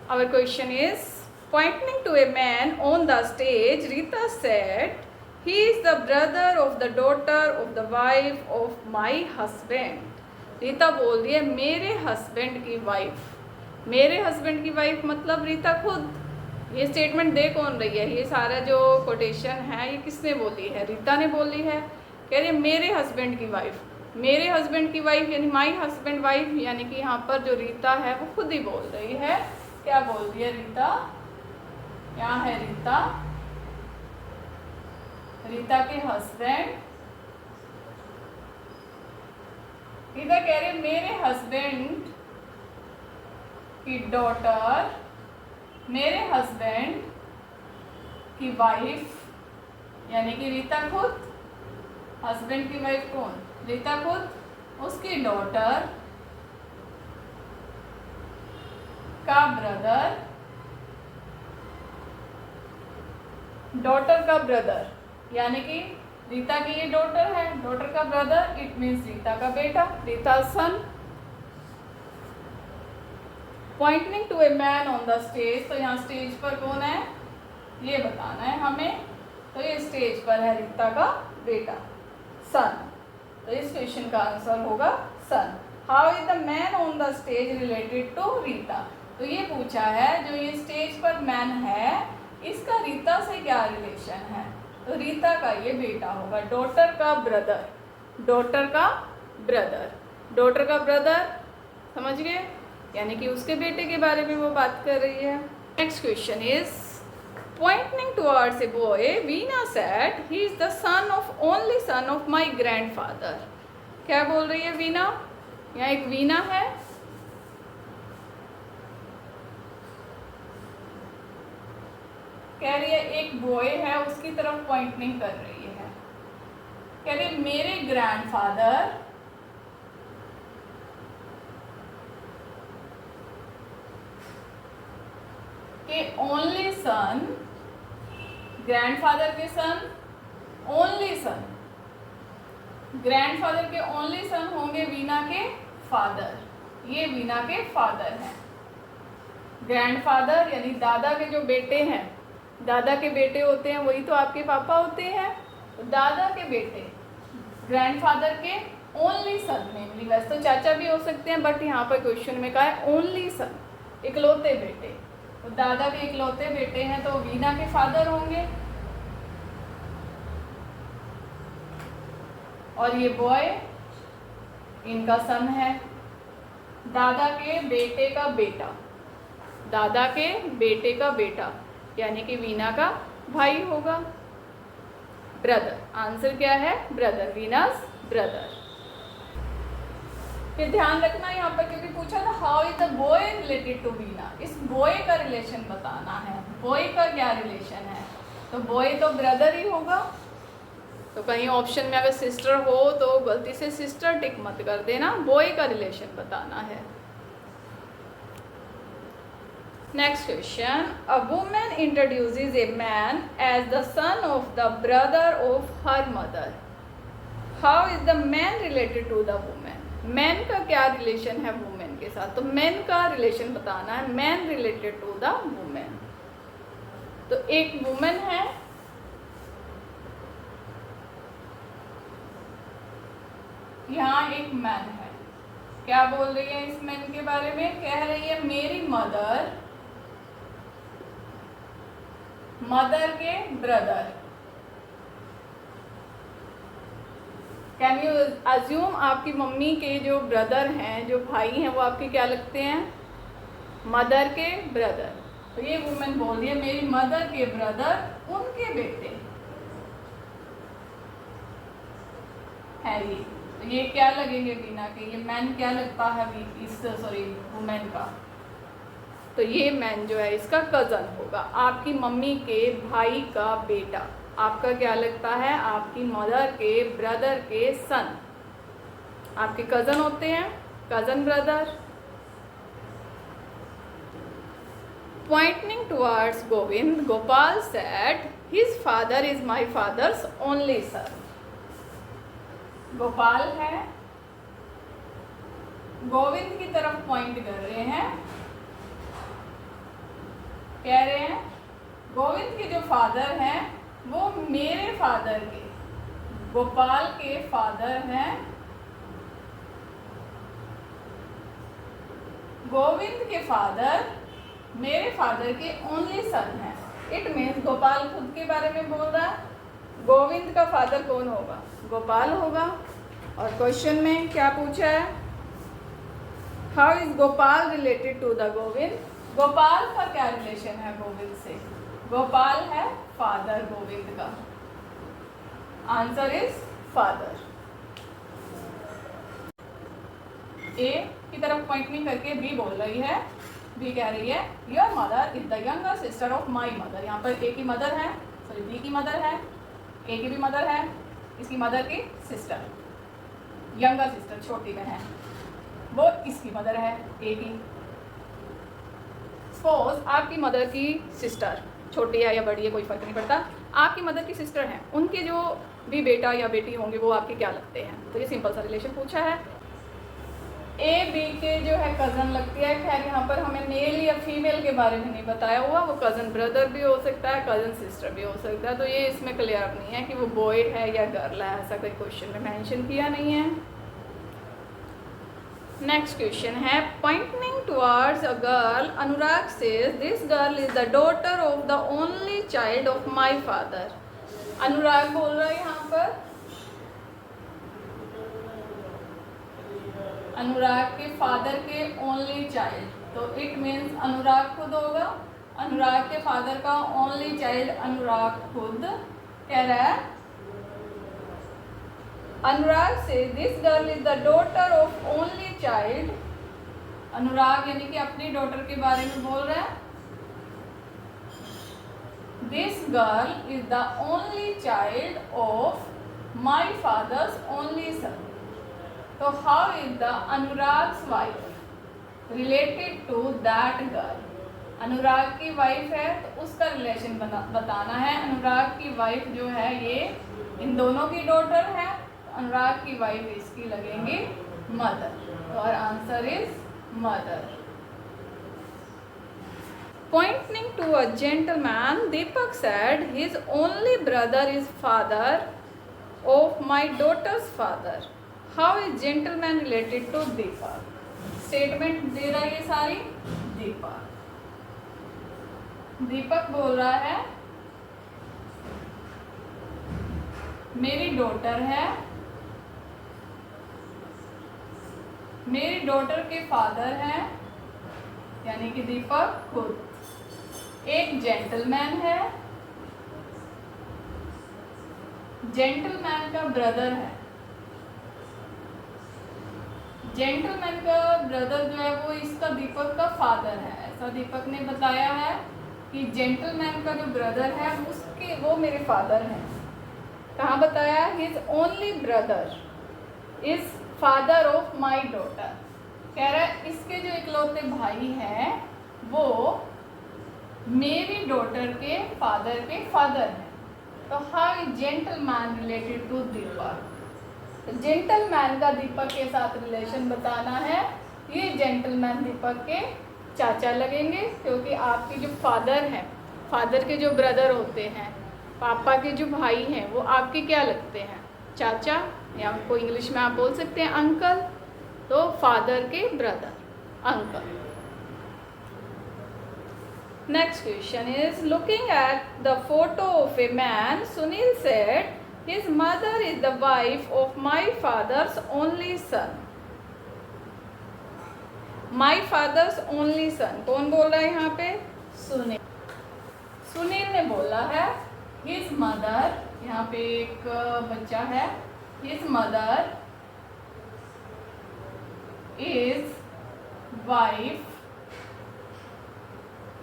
Our question is, pointing to a man on the stage, Rita said, he is the brother of the daughter of the wife of my husband. Rita बोल रही है मेरे husband की wife. मेरे husband की wife मतलब रीता खुद. ये स्टेटमेंट दे कौन रही है? ये सारा जो कोटेशन है ये किसने बोली है? रीता ने बोली है. कह रही है मेरे हस्बैंड की वाइफ. मेरे हस्बैंड की वाइफ यानी माई हस्बैंड वाइफ, यानी कि यहाँ पर जो रीता है वो खुद ही बोल रही है. क्या बोल रही है रीता? यहाँ है रीता. रीता के हस्बैंड. रीता कह रही मेरे हस्बैंड की डॉटर, मेरे हस्बैंड की वाइफ, यानी कि रीता खुद. हस्बैंड की वाइफ कौन? रीता खुद. उसकी डॉटर का ब्रदर, डॉटर का ब्रदर, यानी कि रीता की ये डॉटर है, डॉटर का ब्रदर, इट मीन्स रीता का बेटा, Rita son. Pointing to a man on the stage, तो यहाँ स्टेज पर कौन है ये बताना है हमें. तो ये स्टेज पर है रीता का बेटा, सन. तो इस क्वेश्चन का आंसर होगा son. How is the man on the stage related to Rita? तो ये पूछा है जो ये स्टेज पर मैन है इसका रीता से क्या रिलेशन है? तो रीता का ये बेटा होगा, डॉटर का ब्रदर. डॉटर का ब्रदर, डॉटर का ब्रदर, समझ गए? यानी कि उसके बेटे के बारे में वो बात कर रही है. Next question is, pointing towards a boy, Veena said, he is the son of only son of my grandfather. क्या बोल रही है वीना? यहाँ एक वीना है. कह रही है एक बॉय है उसकी तरफ पॉइंटिंग कर रही है. कह रही है मेरे ग्रैंडफादर के ओनली सन, ग्रैंडफादर के सन, ओनली सन, ग्रैंडफादर के ओनली सन होंगे वीना के फादर. ये वीना के फादर हैं. ग्रैंडफादर यानी दादा के जो बेटे हैं, दादा के बेटे होते हैं वही तो आपके पापा होते हैं. तो दादा के बेटे ग्रैंडफादर के ओनली सन, मेनली वैसे तो चाचा भी हो सकते हैं बट यहाँ पर क्वेश्चन में कहा है ओनली सन, इकलौते बेटे. तो दादा के इकलौते बेटे हैं तो वीना के फादर होंगे. और ये बॉय इनका सन है, दादा के बेटे का बेटा, दादा के बेटे का बेटा, यानी कि वीना का भाई होगा. ब्रदर, आंसर क्या है? Brother, Veena's brother. फिर ध्यान रखना यहाँ पर क्योंकि पूछा था how is the boy related to Veena. इस बॉय का रिलेशन बताना है. बॉय का क्या रिलेशन है? तो बॉय तो ब्रदर ही होगा. तो कहीं ऑप्शन में अगर सिस्टर हो तो गलती से सिस्टर टिक मत कर देना, बॉय का रिलेशन बताना है. Next question, a woman introduces a man as the son of the brother of her mother. How is the man related to the woman? Man का क्या रिलेशन है वुमेन के साथ? तो मैन का रिलेशन बताना है. Man related to the woman. तो एक वुमेन है, यहाँ एक मैन है. क्या बोल रही है इस मैन के बारे में? कह रही है मेरी मदर, मदर के ब्रदर. कैन यू अज्यूम आपकी मम्मी के जो ब्रदर हैं, जो भाई हैं, वो आपके क्या लगते हैं? मदर के ब्रदर. तो ये वुमेन बोल रही है मेरी मदर के ब्रदर, उनके बेटे है ये. तो ये क्या लगेंगे वीना के? ये मैन क्या लगता है इस वुमेन का? तो ये मैन जो है इसका कज़न होगा, आपकी मम्मी के भाई का बेटा. आपका क्या लगता है? आपकी मदर के ब्रदर के सन. आपके कज़न होते हैं, cousin brother. Pointing towards Govind, Gopal said, his father is my father's only son. Gopal है, गोविंद की तरफ पॉइंट कर रहे हैं. कह रहे हैं गोविंद के जो फादर हैं वो मेरे फादर के, गोपाल के फादर हैं, गोविंद के फादर मेरे फादर के ओनली सन है। इट मीन्स गोपाल खुद के बारे में बोल रहा है, गोविंद का फादर कौन होगा, गोपाल होगा। और क्वेश्चन में क्या पूछा है, how is Gopal related to the Govind, Gopal का क्या रिलेशन है गोविंद से, गोपाल है फादर गोविंद का, आंसर इज फादर। ए की तरफ पॉइंटिंग करके बी बोल रही है, बी कह रही है your mother is the younger sister of my mother. यहाँ पर ए की मदर है, सॉरी बी की मदर है, ए की भी मदर है, इसकी मदर की सिस्टर, यंगर सिस्टर छोटी बहन, वो इसकी मदर है ए की। सपोज आपकी मदर की सिस्टर छोटी है या बड़ी है कोई फर्क नहीं पड़ता, आपकी मदर की सिस्टर हैं, उनके जो भी बेटा या बेटी होंगे वो आपके क्या लगते हैं। तो ये सिंपल सा रिलेशन पूछा है। ए बी के जो है कज़न लगती है, खैर यहाँ पर हमें मेल या फीमेल के बारे में नहीं बताया हुआ, वो कज़न ब्रदर भी हो सकता है, कज़न सिस्टर भी हो सकता है, तो ये इसमें क्लियर नहीं है कि वो बॉय है या गर्ल है, ऐसा कोई क्वेश्चन में मेंशन किया नहीं है। नेक्स्ट क्वेश्चन है pointing towards a girl, Anurag says this girl is the daughter of the only child of my father. Anurag बोल रहा है यहाँ पर अनुराग के फादर के ओनली चाइल्ड, तो इट मीन्स अनुराग खुद होगा, अनुराग के फादर का ओनली चाइल्ड अनुराग खुद कह रहा है। अनुराग से this girl is the daughter of only child, Anurag यानी कि अपनी डॉटर के बारे में बोल रहा है, this girl is the only child of my father's only son. तो how is the Anurag's wife related to that girl, Anurag की वाइफ है तो उसका रिलेशन बताना है। अनुराग की वाइफ जो है ये इन दोनों की डॉटर है, अनुराग की वाइफ इसकी लगेंगी मदर, तो और answer is mother. Pointing to a gentleman, Deepak said his only brother is father of my daughter's father. How is gentleman related to Deepak? Statement दे रहा है ये सारी दीपक। दीपक बोल रहा है मेरी डॉटर है, मेरी डॉटर के फादर हैं यानी कि दीपक खुद, एक जेंटलमैन है, जेंटलमैन का ब्रदर है, जेंटलमैन का ब्रदर जो है वो इसका दीपक का फादर है। ऐसा दीपक ने बताया है कि जेंटलमैन का जो ब्रदर है उसके वो मेरे फादर हैं। कहाँ बताया, his only brother is father of my daughter. कह रहा है इसके जो इकलौते भाई हैं वो मेरी डॉटर के फादर हैं। तो how is gentleman related to Deepak, gentleman का दीपक के साथ रिलेशन बताना है। ये जेंटलमैन दीपक के चाचा लगेंगे क्योंकि आपके जो फादर हैं, फादर के जो ब्रदर होते हैं, पापा के जो भाई हैं वो आपके क्या लगते हैं, चाचा, या उनको इंग्लिश में आप बोल सकते हैं अंकल, तो फादर के brother uncle. Next question is looking at the photo of a man, Sunil said his mother is the wife of my father's only son. My father's only son कौन बोल रहा है यहाँ पे, सुनील। सुनील ने बोला है his mother, यहाँ पे एक बच्चा है, his mother is wife,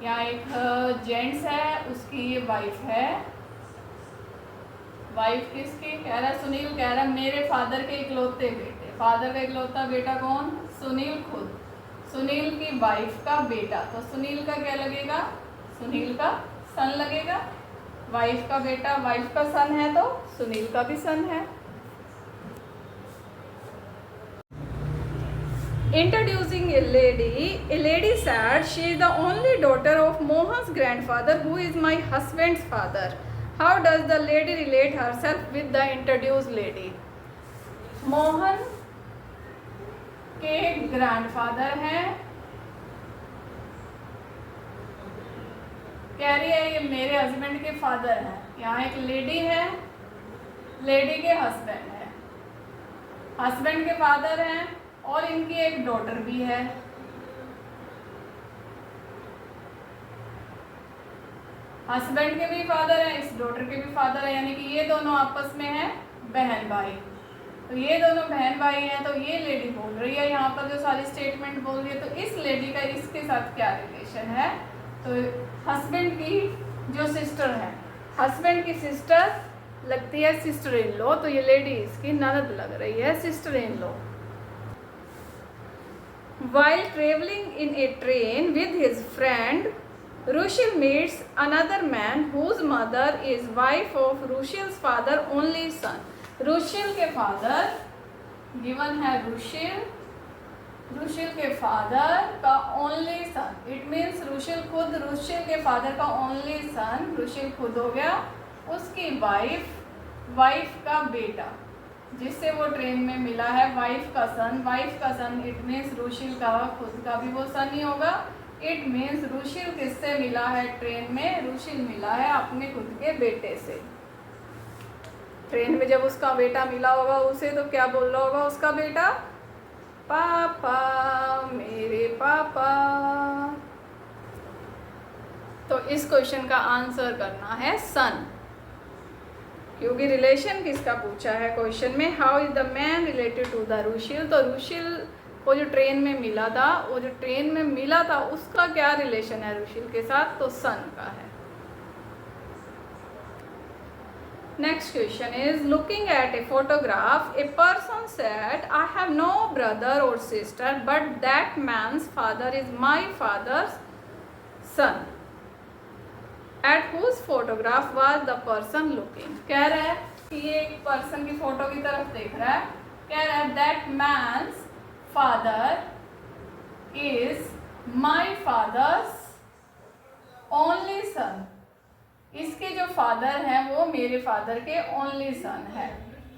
यहाँ एक जेंट्स है उसकी ये वाइफ है। वाइफ किसकी, कह रहा है सुनील, कह रहा है मेरे फादर के इकलौते बेटे, फादर का इकलौता बेटा कौन, सुनील खुद, सुनील की वाइफ का बेटा, तो सुनील का क्या लगेगा, सुनील का सन लगेगा। वाइफ का बेटा वाइफ का सन है तो सुनील का भी सन है। Introducing A lady said she is the only daughter of Mohan's grandfather, who is my husband's father. How does the lady relate herself with the introduced lady? Mohan के ग्रैंडफादर हैं, कह रही है ये मेरे हस्बैंड के फादर हैं। यहाँ एक लेडी है, लेडी के हस्बैंड है, हस्बैंड के फादर हैं और इनकी एक डॉटर भी है। हस्बैंड के भी फादर हैं, इस डॉटर के भी फादर हैं, यानी कि ये दोनों आपस में हैं बहन भाई। तो ये दोनों बहन भाई हैं। तो ये लेडी बोल रही है यहाँ पर जो सारी स्टेटमेंट बोल रही है, तो इस लेडी का इसके साथ क्या रिलेशन है? तो हस्बैंड की जो सिस्टर है, हस्बैंड की सिस्टर लगती है सिस्टर इन लॉ, तो ये लेडी इसकी ननद लग रही है, sister in law. While traveling in a train with his friend, Rushil meets another man whose mother is wife of Rushil's father only son. Rushil के फादर गिवन है, रुशिल के फादर का only son. It means Rushil खुद, रुशिल के father का only son, Rushil खुद हो गया, उसकी वाइफ का बेटा जिससे वो ट्रेन में मिला है, वाइफ का सन। इट मीन्स रुशिल का खुद का भी वो सन ही होगा। इट मीन्स रुशिल किससे मिला है ट्रेन में? रुशिल मिला है अपने खुद के बेटे से। ट्रेन में जब उसका बेटा मिला होगा उसे, तो क्या बोल रहा होगा उसका बेटा? पापा, मेरे पापा। तो इस क्वेश्चन का आंसर करना है सन, क्योंकि रिलेशन किसका पूछा है क्वेश्चन में? How is the man related to the Rushil. तो रुशिल को जो ट्रेन में मिला था, वो जो ट्रेन में मिला था उसका क्या रिलेशन है रुशिल के साथ? तो सन का है। Next question is, looking at a photograph, a person said, I have no brother or sister, but that man's father is my father's son. At whose photograph was the person looking? कह रहा है कि ये एक person की photo की तरफ देख रहा है। कह रहा है that man's father is my father's only son. इसके जो फादर हैं वो मेरे फादर के ओनली सन है।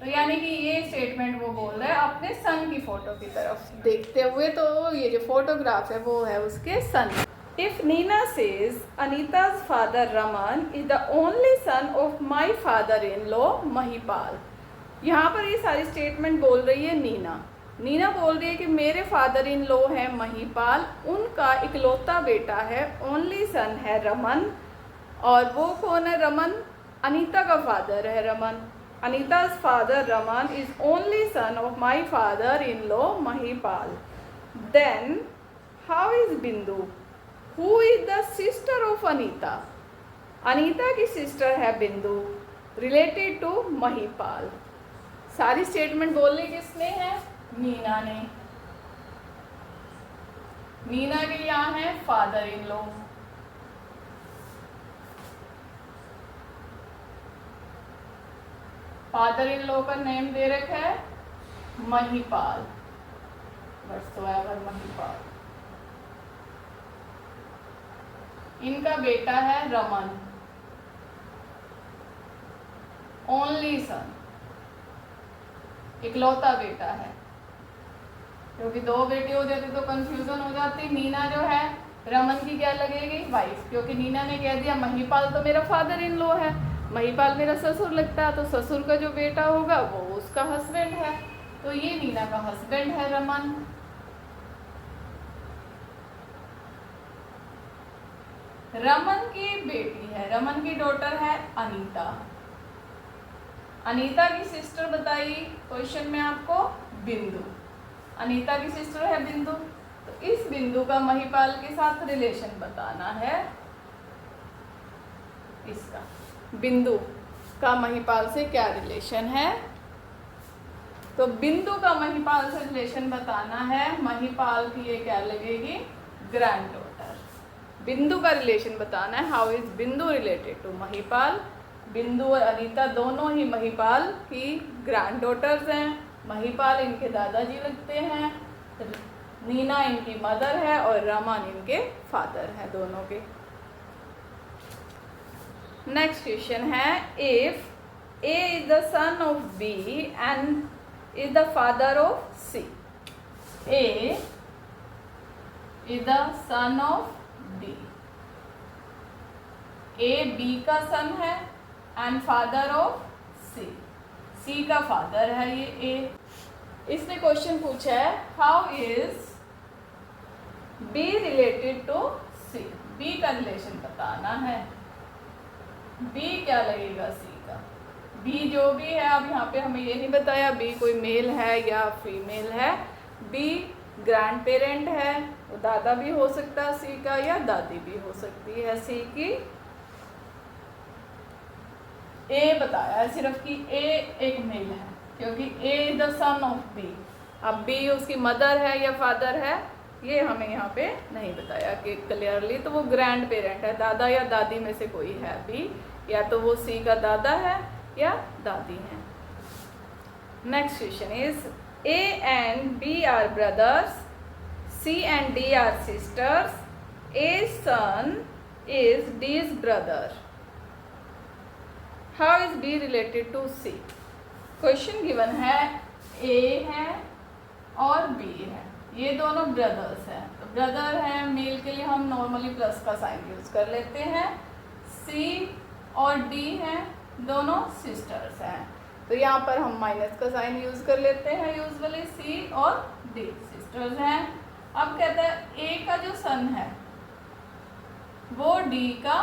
तो यानी कि ये स्टेटमेंट वो बोल रहा है अपने सन की फोटो की तरफ देखते हुए। तो ये जो फोटोग्राफ है वो है उसके son. If Nina says Anita's father Raman is the only son of my father in law Mahipal. यहाँ पर ये सारी स्टेटमेंट बोल रही है नीना बोल रही है कि मेरे फादर इन लॉ है महिपाल, उनका इकलौता बेटा है, ओनली सन है रमन। और वो कौन है? रमन अनीता का फादर है Raman. Anita's father Raman is only son of my father in law Mahipal. Then how is Bindu, who is the sister of Anita? Anita की सिस्टर है बिंदु, रिलेटेड टू महिपाल। सारी स्टेटमेंट बोलनी किसने है? नीना ने। नीना के यहाँ है father in law, father in law का नेम दे रखा है महिपाल, महिपाल। इनका बेटा है रमन, ओनली सन, इकलौता बेटा है। क्योंकि दो बेटे हो जाते तो कंफ्यूजन हो जाती। नीना जो है रमन की क्या लगेगी? वाइफ, क्योंकि नीना ने कह दिया महिपाल तो मेरा फादर इन लॉ है, महिपाल मेरा ससुर लगता है, तो ससुर का जो बेटा होगा वो उसका हस्बैंड है। तो ये नीना का हस्बैंड है रमन। रमन की बेटी है, रमन की डॉटर है अनीता। अनीता की सिस्टर बताई क्वेश्चन में आपको बिंदु। अनीता की सिस्टर है बिंदु, तो इस बिंदु का महिपाल के साथ रिलेशन बताना है। इसका बिंदु का महिपाल से क्या रिलेशन है? तो बिंदु का महिपाल से रिलेशन बताना है। महिपाल की ये क्या लगेगी? Grand daughter. बिंदु का रिलेशन बताना है। हाउ इज बिंदु रिलेटेड टू महिपाल? बिंदु और अनीता दोनों ही महिपाल की ग्रैंड डॉटर्स हैं। महिपाल इनके दादाजी लगते हैं। नीना इनकी मदर है और रमन इनके फादर हैं दोनों के। नेक्स्ट क्वेश्चन है, if A is the son of B and is the father of C. A is the son of B, A B का सन है and father of C, C का फादर है ये A. इसने question पूछा है how is B related to C, B का relation बताना है। बी क्या लगेगा सी का, बी जो भी है, अब यहाँ पे हमें ये नहीं बताया बी कोई मेल है या फीमेल है। बी ग्रैंड पेरेंट है, वो दादा भी हो सकता है सी का या दादी भी हो सकती है सी की। ए बताया है सिर्फ कि ए एक मेल है, क्योंकि A is the son of B. अब बी उसकी मदर है या फादर है ये हमें यहाँ पे नहीं बताया कि क्लियरली, तो वो ग्रैंड पेरेंट है, दादा या दादी में से कोई है बी, या तो वो सी का दादा है या दादी है। Next question is A and B are brothers, C and D are sisters, A son is D's brother, how is B related to C. Question given है ए है और बी है, ये दोनों ब्रदर्स हैं, तो ब्रदर है मेल के लिए हम नॉर्मली प्लस का साइन यूज कर लेते हैं। सी और डी हैं दोनों सिस्टर्स हैं, तो यहाँ पर हम माइनस का साइन यूज कर लेते हैं यूजुअली। सी और डी सिस्टर्स हैं। अब कहता है ए का जो सन है वो डी का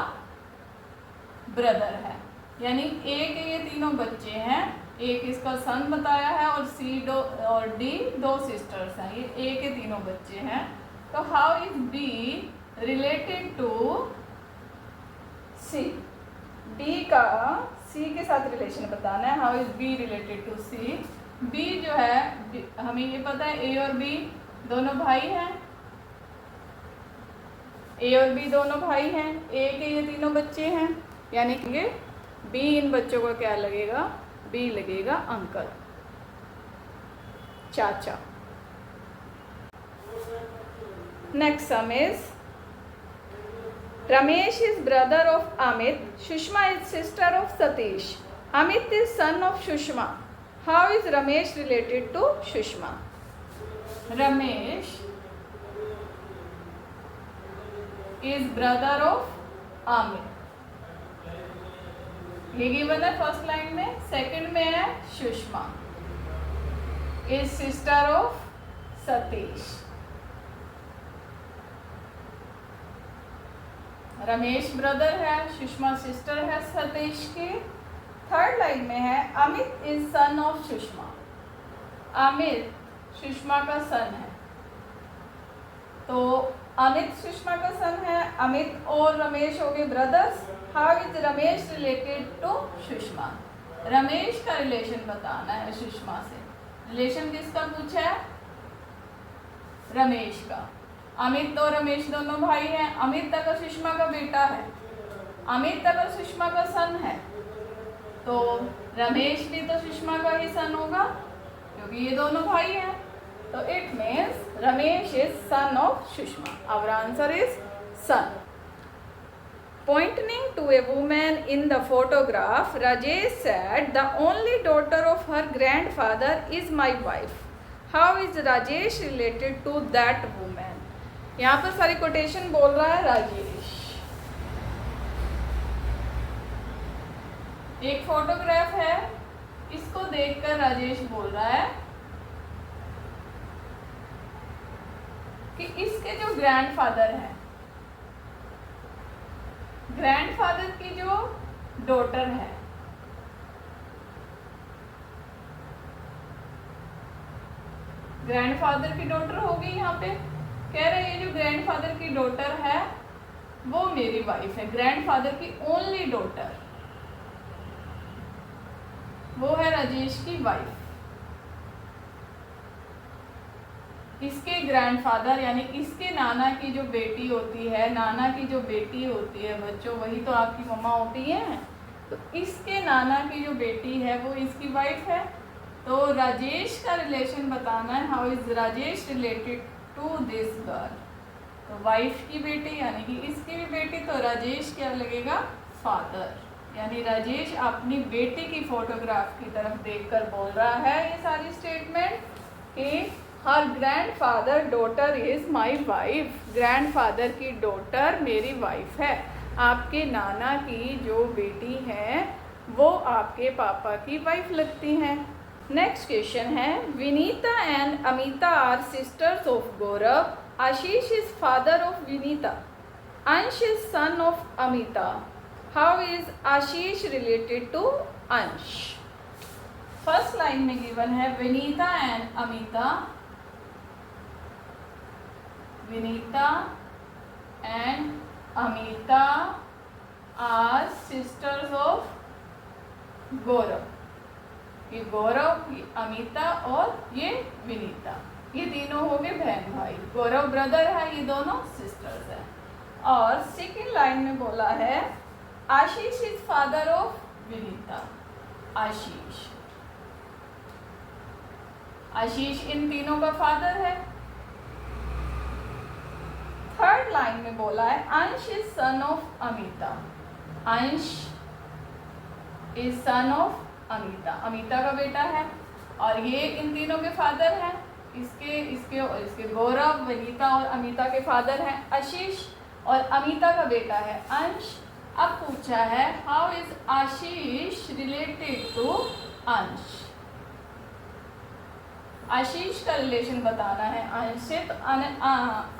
ब्रदर है, यानी ए के ये तीनों बच्चे हैं, एक इसका सन बताया है और सी और डी दो सिस्टर्स हैं, ये ए के तीनों बच्चे हैं। तो how is B related to C, D का सी के साथ रिलेशन बताना है। How is B related to C, B जो है हमें ये पता है ए और बी दोनों भाई हैं, ए और बी दोनों भाई हैं, ए के ये तीनों बच्चे हैं, यानी कि बी इन बच्चों का क्या लगेगा, बी लगेगा अंकल, चाचा। Next sum is Ramesh is brother of Amit, Sushma is sister of Satish, Amit is son of Sushma, how is Ramesh related to Sushma। Ramesh is brother of Amit, ये given है first line में। Second में है Sushma is sister of Satish, Ramesh brother है, Sushma sister है सतीश की। Third line में है Amit is son of Sushma, Amit Sushma का सन है, तो अमित सुषमा का सन है, अमित और रमेश हो गए brothers. How is Ramesh related to Sushma, Ramesh का रिलेशन बताना है सुषमा से। रिलेशन किसका पूछा है, रमेश का। अमित और रमेश दोनों भाई हैं, अमित तक सुषमा का बेटा है, अमित तक सुषमा का सन है, तो रमेश भी तो सुषमा का ही सन होगा क्योंकि ये दोनों भाई हैं, तो it means Ramesh is son of Sushma. Our answer is son. Pointing to a woman in the photograph, Rajesh said, "The only daughter of her grandfather is my wife. How is Rajesh related to that woman?" यहाँ पर सारी quotation बोल रहा है राजेश। एक photograph है, इसको देखकर राजेश बोल रहा है कि इसके जो ग्रैंडफादर है, ग्रैंडफादर की जो डॉटर है, ग्रैंडफादर की डॉटर होगी, यहाँ पे कह रहे हैं ये जो ग्रैंडफादर की डॉटर है वो मेरी वाइफ है, ग्रैंडफादर की ओनली डॉटर वो है राजेश की वाइफ। इसके ग्रैंडफादर यानी इसके नाना की जो बेटी होती है, नाना की जो बेटी होती है बच्चों, वही तो आपकी मम्मा होती है, तो इसके नाना की जो बेटी है वो इसकी वाइफ है। तो राजेश का रिलेशन बताना है, how is Rajesh related to this girl. तो वाइफ की बेटी यानी कि इसकी भी बेटी, तो राजेश क्या लगेगा, फादर। यानी राजेश अपनी बेटी की फोटोग्राफ की तरफ देखकर बोल रहा है ये सारी स्टेटमेंट कि her grandfather daughter is my wife. Grandfather की डॉटर मेरी वाइफ है। आपके नाना की जो बेटी है वो आपके पापा की वाइफ लगती हैं। नेक्स्ट क्वेश्चन है, Vinita and Amita are sisters of Gaurav. Ashish is father of Vinita. Ansh is son of Amita. How is Ashish related to Ansh? First line में गिवन है Vinita and Amita. Vinita and Amita are sisters of Gaurav. ये गौरव, ये अमिता और ये विनीता, ये तीनों हो गए बहन भाई। गौरव ब्रदर है, ये दोनों सिस्टर्स हैं। और सेकेंड लाइन में बोला है आशीष इज फादर ऑफ विनीता। आशीष आशीष इन तीनों का फादर है। थर्ड लाइन में बोला है अंश is son of Amita. Ansh is son of Amita, Amita का बेटा है और ये इन तीनों के फादर हैं। इसके इसके और इसके गौरव, विनीता और अमिता के फादर हैं आशीष, और अमिता का बेटा है अंश। अब पूछा है how is Ashish related to Ansh. Ashish का रिलेशन बताना है अंश से, तो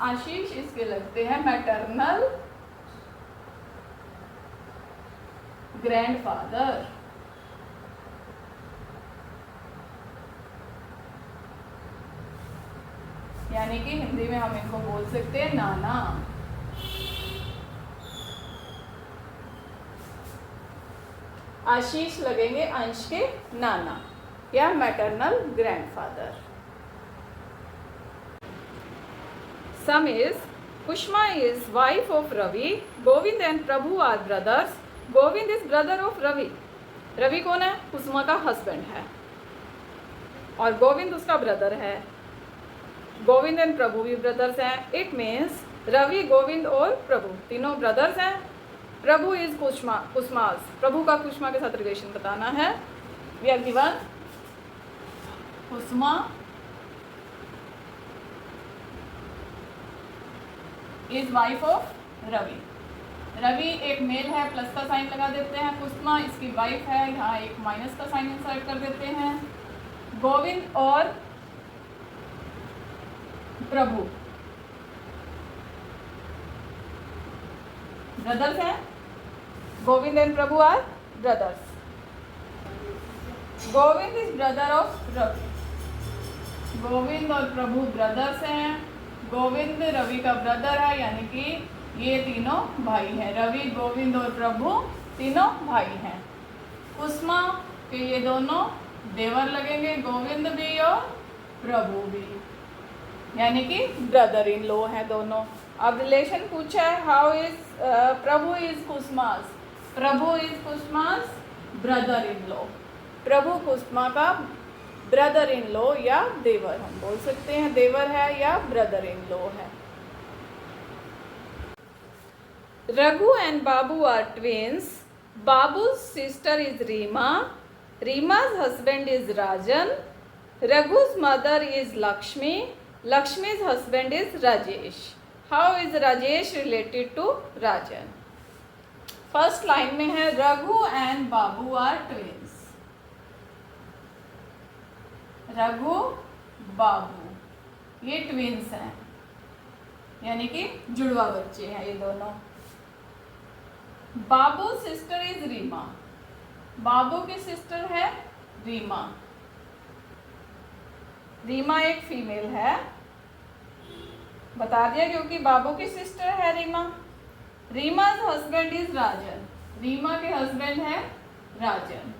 आशीष इसके लगते हैं मैटरनल ग्रैंडफादर। यानी कि हिंदी में हम इनको बोल सकते हैं नाना। आशीष लगेंगे अंश के नाना या maternal grandfather. Some is Kushma is wife of Ravi. Govind and Prabhu are brothers. Govind is brother of Ravi. Ravi कौन है? कुष्मा का हस्बैंड है और गोविंद उसका ब्रदर है। गोविंद एंड प्रभु भी ब्रदर्स हैं। इट मीन्स रवि, गोविंद और प्रभु तीनों ब्रदर्स हैं। प्रभु इज कुष्मास। प्रभु का कुष्मा के साथ रिलेशन बताना है। We are given Kushma is wife of Ravi. Ravi एक मेल है, प्लस का साइन लगा देते हैं। कुष्मा इसकी वाइफ है, यहाँ एक माइनस का साइन इंसर्ट कर देते हैं। गोविंद और प्रभु ब्रदर्स हैं। Govind and Prabhu are brothers. Govind is brother of Ravi. Govind और प्रभु ब्रदर्स हैं। गोविंद रवि का ब्रदर है, यानी कि ये तीनों भाई हैं। रवि, गोविंद और प्रभु तीनों भाई हैं। कुष्मा के ये दोनों देवर लगेंगे, गोविंद भी और प्रभु भी, यानी कि ब्रदर इन लॉ हैं दोनों। अब रिलेशन पूछा है how is Prabhu is Kushma's. Prabhu is Kushma's brother in law. Prabhu Kushma का ब्रदर इन लॉ या देवर हम बोल सकते हैं, देवर है या ब्रदर इन लॉ है। Raghu and Babu are twins. Babu's sister is Reema. Reema's husband is Rajan. Raghu's mother is Lakshmi. Lakshmi's husband is Rajesh. How is Rajesh related to Rajan? First line में है Raghu and Babu are twins. Raghu Babu ये twins हैं, यानी कि जुड़वा बच्चे हैं ये दोनों। बाबू सिस्टर इज रीमा। बाबू की सिस्टर है रीमा। रीमा एक फीमेल है, बता दिया क्योंकि बाबू की सिस्टर है रीमा। रीमा's हस्बैंड इज राजन। रीमा के हस्बैंड है राजन।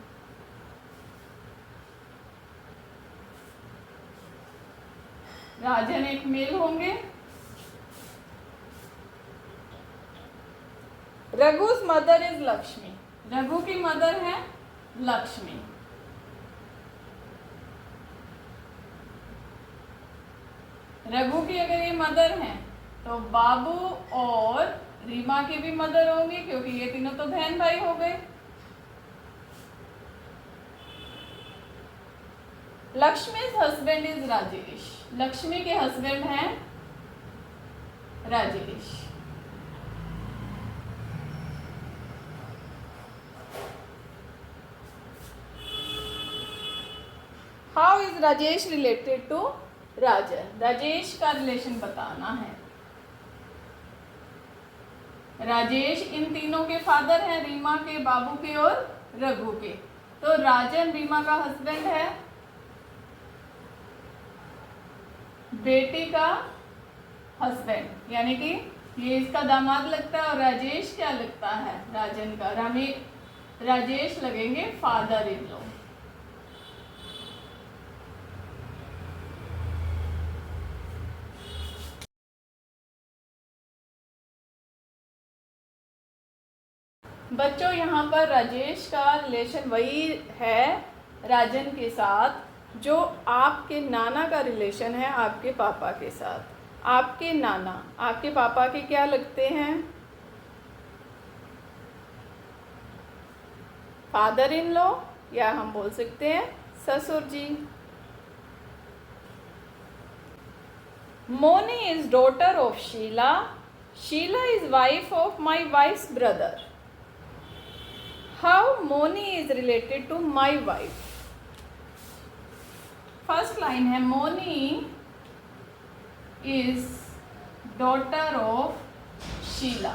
राजन एक मेल होंगे। रघु's मदर इज लक्ष्मी। रघु की मदर है लक्ष्मी। रघु की अगर ये मदर हैं तो बाबू और रीमा की भी मदर होंगी, क्योंकि ये तीनों तो बहन भाई हो गए। Lakshmi's husband is Rajesh. लक्ष्मी के हस्बैंड हैं Rajesh. How is Rajesh related to Rajan. Rajesh का रिलेशन बताना है। राजेश इन तीनों के फादर हैं, रीमा के, बाबू के और रघु के। तो राजन रीमा का हस्बैंड है, बेटी का हस्बैंड, यानी कि ये इसका दामाद लगता है। और राजेश क्या लगता है राजन का? राजेश लगेंगे फादर इन लॉ। बच्चों यहाँ पर राजेश का रिलेशन वही है राजन के साथ जो आपके नाना का रिलेशन है आपके पापा के साथ। आपके नाना आपके पापा के क्या लगते हैं? फादर इन लॉ, या हम बोल सकते हैं ससुर जी। Moni is daughter of Sheela. Sheela is wife of my wife's brother. How Moni is related to my wife? First line है Moni is daughter of Sheela.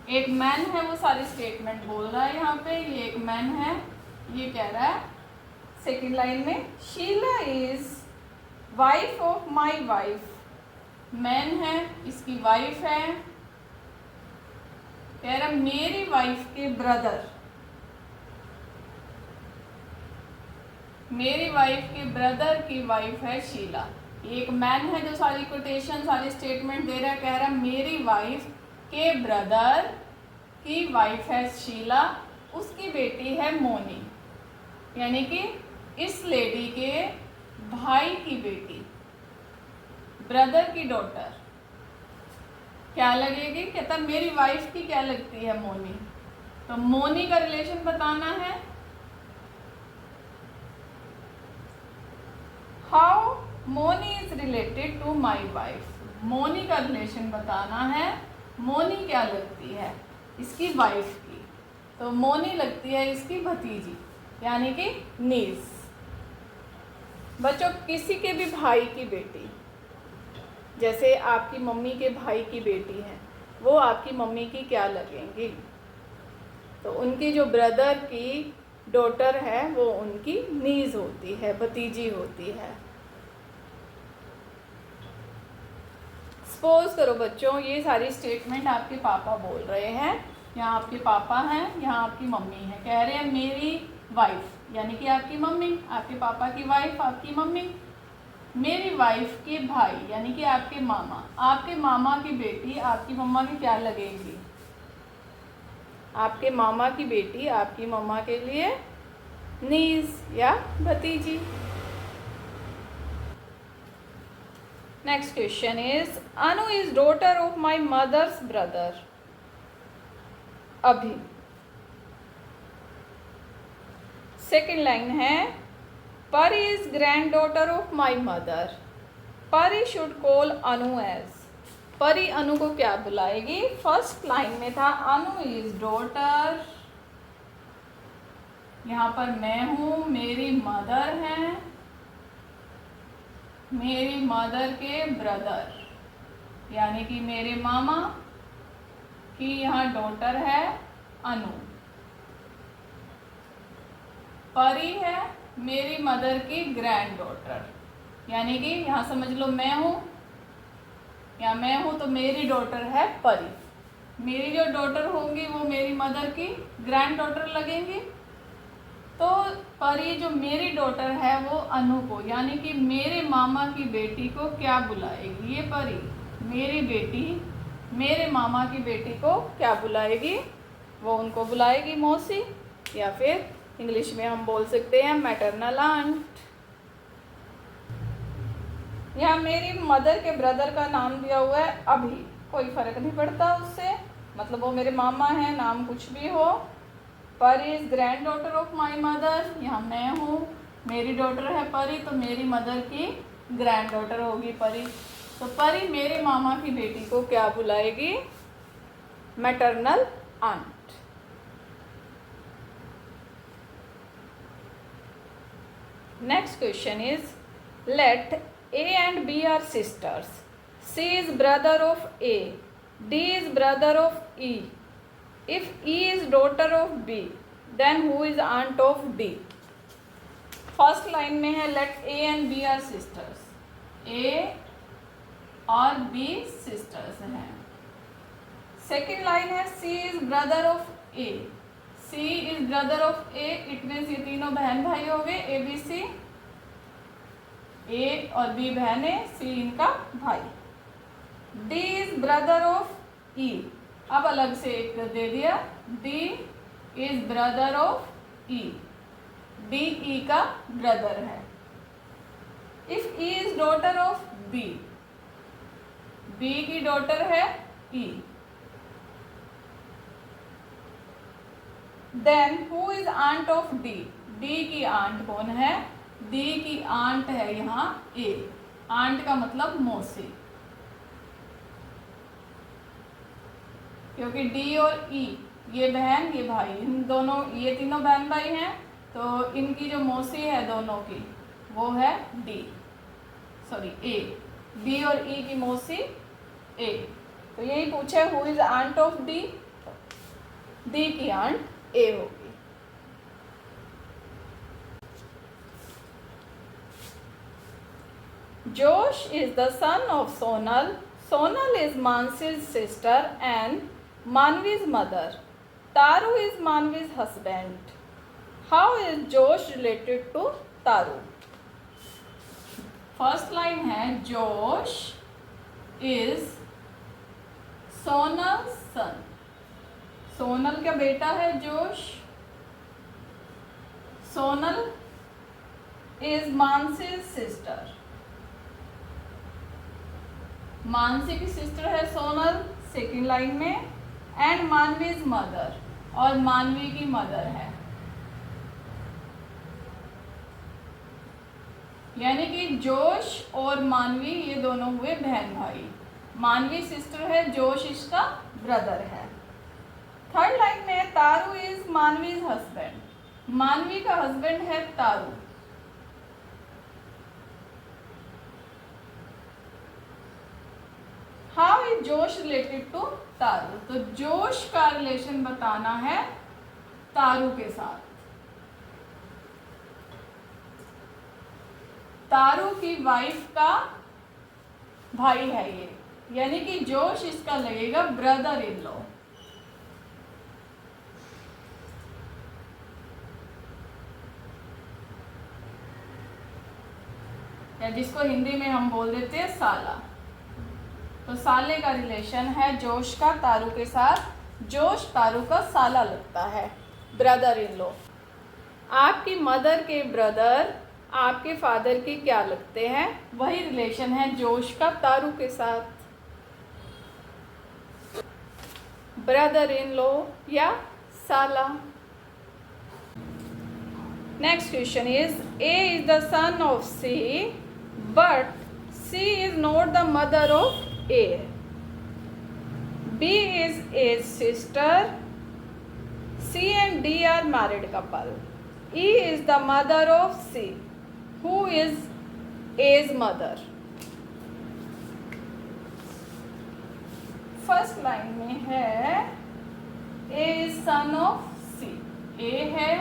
एक मैन है, वो सारी स्टेटमेंट बोल रहा है यहाँ पे। ये एक मैन है, ये कह रहा है सेकेंड लाइन में Sheela is wife of my wife. Man है, इसकी वाइफ है। कह रहा मेरी वाइफ के ब्रदर, मेरी वाइफ के ब्रदर की वाइफ है शीला। एक मैन है जो सारी कोटेशन सारी स्टेटमेंट दे रहा है। कह रहा मेरी वाइफ के ब्रदर की वाइफ है शीला, उसकी बेटी है मोनी, यानी कि इस लेडी के भाई की बेटी, ब्रदर की डॉटर क्या लगेगी? कहता मेरी वाइफ की क्या लगती है? मोनी। तो मोनी का रिलेशन बताना है। How Moni is related to my wife. Moni का रिलेशन बताना है। मोनी क्या लगती है? इसकी वाइफ की। तो मोनी लगती है इसकी भतीजी, यानी कि नीस। बच्चों किसी के भी भाई की बेटी, जैसे आपकी मम्मी के भाई की बेटी है, वो आपकी मम्मी की क्या लगेंगी? तो उनकी जो ब्रदर की डॉटर है वो उनकी नीज होती है, भतीजी होती है। सपोज करो बच्चों ये सारी स्टेटमेंट आपके पापा बोल रहे हैं। यहाँ आपके पापा हैं, यहाँ आपकी मम्मी है। कह रहे हैं मेरी वाइफ, यानी कि आपकी मम्मी, आपके पापा की वाइफ आपकी मम्मी, मेरी वाइफ के भाई यानी कि आपके मामा, आपके मामा की बेटी आपकी मम्मा की क्या लगेगी? आपके मामा की बेटी आपकी मम्मा के लिए नीस या भतीजी। Next question is Anu is daughter of my mother's brother. अभी सेकेंड लाइन है Pari is granddaughter of my mother. Pari should call Anu as. Pari Anu को क्या बुलाएगी? फर्स्ट लाइन में था अनु इज डॉटर, यहाँ पर मैं हूँ, मेरी मदर है, मेरी मदर के ब्रदर यानी कि मेरे मामा की यहाँ डॉटर है अनु। परी है मेरी मदर की ग्रैंड डॉटर, यानी कि यहाँ समझ लो मैं हूँ, या मैं हूँ तो मेरी डॉटर है परी। मेरी जो डॉटर होंगी वो मेरी मदर की ग्रैंड डॉटर लगेंगी। तो परी जो मेरी डॉटर है वो अनु को, यानी कि मेरे मामा की बेटी को क्या बुलाएगी? ये परी मेरी बेटी मेरे मामा की बेटी को क्या बुलाएगी? वो उनको बुलाएगी मौसी, या फिर इंग्लिश में हम बोल सकते हैं मैटरनल आंट। यहाँ मेरी मदर के ब्रदर का नाम दिया हुआ है अभी, कोई फर्क नहीं पड़ता उससे, मतलब वो मेरे मामा हैं, नाम कुछ भी हो। परी is granddaughter of my mother, यहाँ मैं हूँ, मेरी डॉटर है परी, तो मेरी मदर की ग्रैंड डॉटर होगी परी। तो परी मेरे मामा की बेटी को क्या बुलाएगी? Maternal aunt. Next question is let A and B are sisters. C is brother of A. D is brother of E. If E is daughter of B, then who is aunt of D? First line में है let A and B are sisters. A और B sisters हैं. Second line है C is brother of A. C is brother of A. It means ये तीनों बहन भाई हो गए, A B C. A और B बहन है, C इनका भाई. D is brother of E. अब अलग से एक दे दिया, D is brother of E. D E का ब्रदर है. If E is daughter of B, B की डॉटर है E. Then who is aunt of D? D की आंट कौन है? D की आंट है यहाँ A. आंट का मतलब मौसी, क्योंकि D और E ये बहन ये भाई, इन दोनों ये तीनों बहन भाई हैं, तो इनकी जो मौसी है दोनों की वो है A. D और E की मौसी A. तो यही पूछे who is aunt of D? D की आंट A होगी. Josh is the son of Sonal. Sonal is Mansi's sister and Manvi's mother. Taru is Manvi's husband. How is Josh related to Taru? First line है Josh is Sonal's son. Sonal का बेटा है Josh. Sonal is Mansi's sister. Mansi की sister है Sonal, second line में. And मानवीज mother, और मानवी की मदर है. यानी कि जोश और मानवी ये दोनों हुए बहन भाई. मानवी सिस्टर है, जोश इसका ब्रदर है. थर्ड लाइन में तारू इज मानवीज हस्बैंड. मानवी का हस्बैंड है तारू. हाउ इज जोश रिलेटेड टू तारू? तो जोश का रिलेशन बताना है तारू के साथ. तारू की वाइफ का भाई है ये, यानी कि जोश इसका लगेगा ब्रदर इन लॉ. या जिसको हिंदी में हम बोल देते हैं साला. तो साले का रिलेशन है जोश का तारू के साथ. जोश तारू का साला लगता है, ब्रदर इन लॉ. आपकी मदर के ब्रदर आपके फादर के क्या लगते हैं? वही रिलेशन है जोश का तारू के साथ, ब्रदर इन लॉ या साला. Next question is A is the son of C, but C is not the mother of A. B is A's sister. C and D are married couple. E is the mother of C. Who is A's mother? First line में है A is son of C. A है,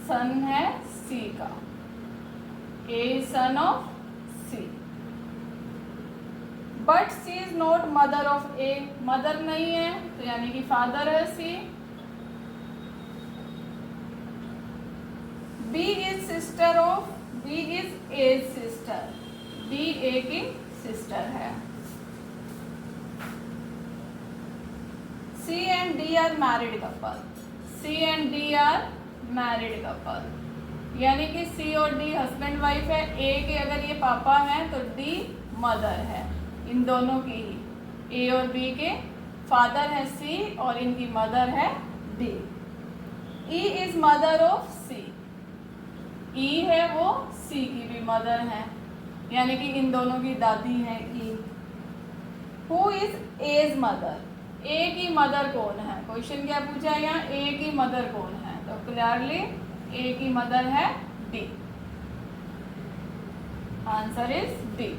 सन है C का. A is son of C. But C is not mother of A. Mother नहीं है, तो यानी कि फादर है C. B is sister of, B is A sister. B A की सिस्टर है. C and D are married couple. C and D are married couple. यानी कि सी और डी हस्बैंड वाइफ है, ए के अगर ये पापा हैं तो डी मदर है, इन दोनों की ही। ए और बी के फादर है सी और इनकी मदर है D. E is mother of C, E है वो सी की भी मदर है, यानी कि इन दोनों की दादी है ई। हु इज एज मदर, ए की मदर कौन है, क्वेश्चन क्या पूछा है यहाँ, ए की मदर कौन है, तो क्लियरली ए की मदर है D, answer is D.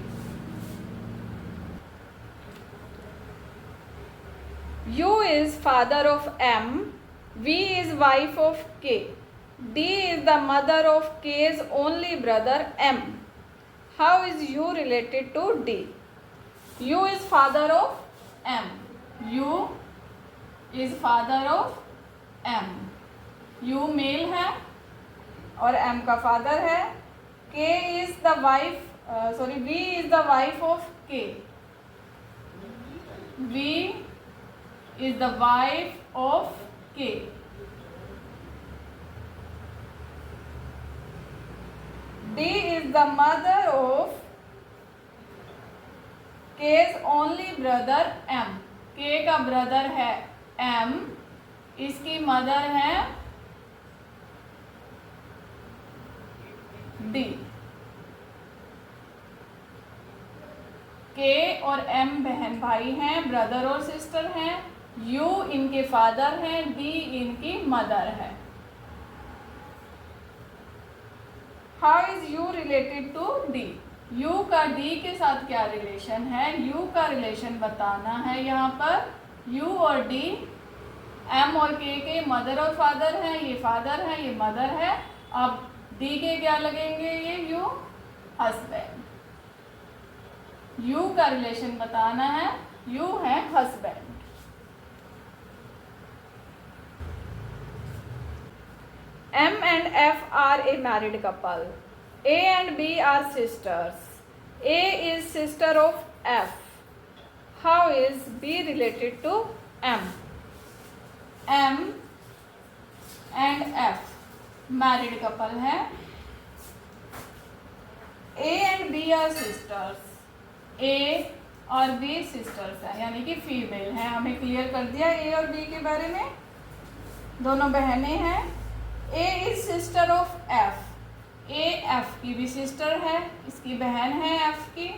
U is father of M, V is wife of K, D is the mother of K's only brother M. How is U related to D? U is father of M. U is father of M. U male है और M का father है। K is the wife, V is the wife of K. V is the wife of K. D is the mother of K's only brother M. K का brother है M, इसकी mother है D। K और M बहन भाई हैं, brother और sister हैं। U इनके फादर हैं, D इनकी मदर है। How is U related to D? U का D के साथ क्या रिलेशन है, U का रिलेशन बताना है यहाँ पर। U और D M और K के मदर और फादर हैं, ये फादर है ये मदर है। अब D के क्या लगेंगे, ये U हस्बैंड। U का रिलेशन बताना है, U है husband. M and F are a married couple. A and B are sisters. A is sister of F. How is B related to M? M and F married couple है। A and B are sisters. A और B sisters है, यानी कि female है। हमें clear कर दिया A और B के बारे में, दोनों बहनें हैं। A is sister of F. A F की भी सिस्टर है, इसकी बहन है F की।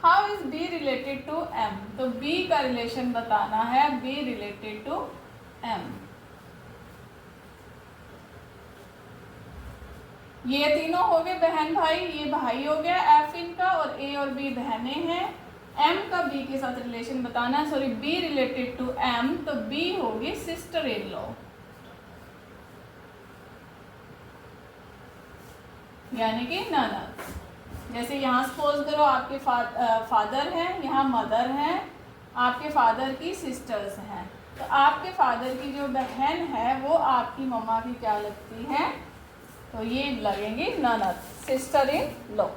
How is B related to M? तो B का रिलेशन बताना है, B related to M। ये तीनों हो गए बहन भाई, ये भाई हो गया F इनका, और A और B बहनें हैं। M का B के साथ रिलेशन बताना है, sorry B related to M, तो B होगी सिस्टर इन लॉ, यानी कि ननद। जैसे यहाँ सपोज करो आपके फादर हैं, यहाँ मदर हैं, आपके फादर की सिस्टर्स हैं, तो आपके फादर की जो बहन है वो आपकी मम्मा की क्या लगती है, तो ये लगेंगी ननद, sister in law.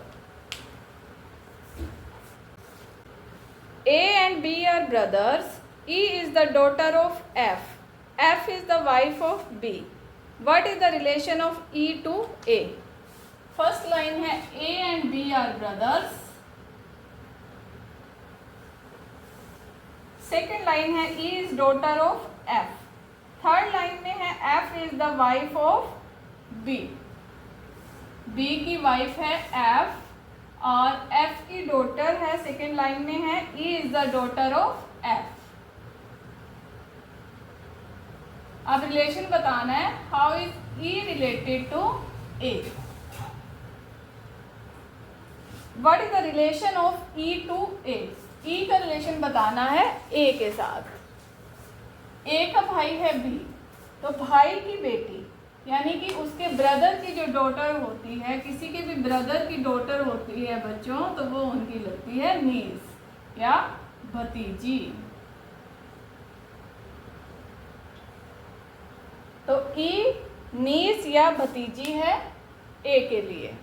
A and B are brothers. E is the daughter of F. F is the wife of B. What is the relation of E to A? First line है A and B are brothers. Second line है E is daughter of F. Third line में है F is the wife of B. B की wife है F और F की daughter है, second line में है E is the daughter of F। अब रिलेशन बताना है, how is E related to A? What is the relation of E to A? E का रिलेशन बताना है A के साथ। A का भाई है B, तो भाई की बेटी यानी कि उसके ब्रदर की जो डॉटर होती है, किसी के भी ब्रदर की डॉटर होती है बच्चों, तो वो उनकी लगती है नीस या भतीजी। तो ई नीस या भतीजी है ए के लिए।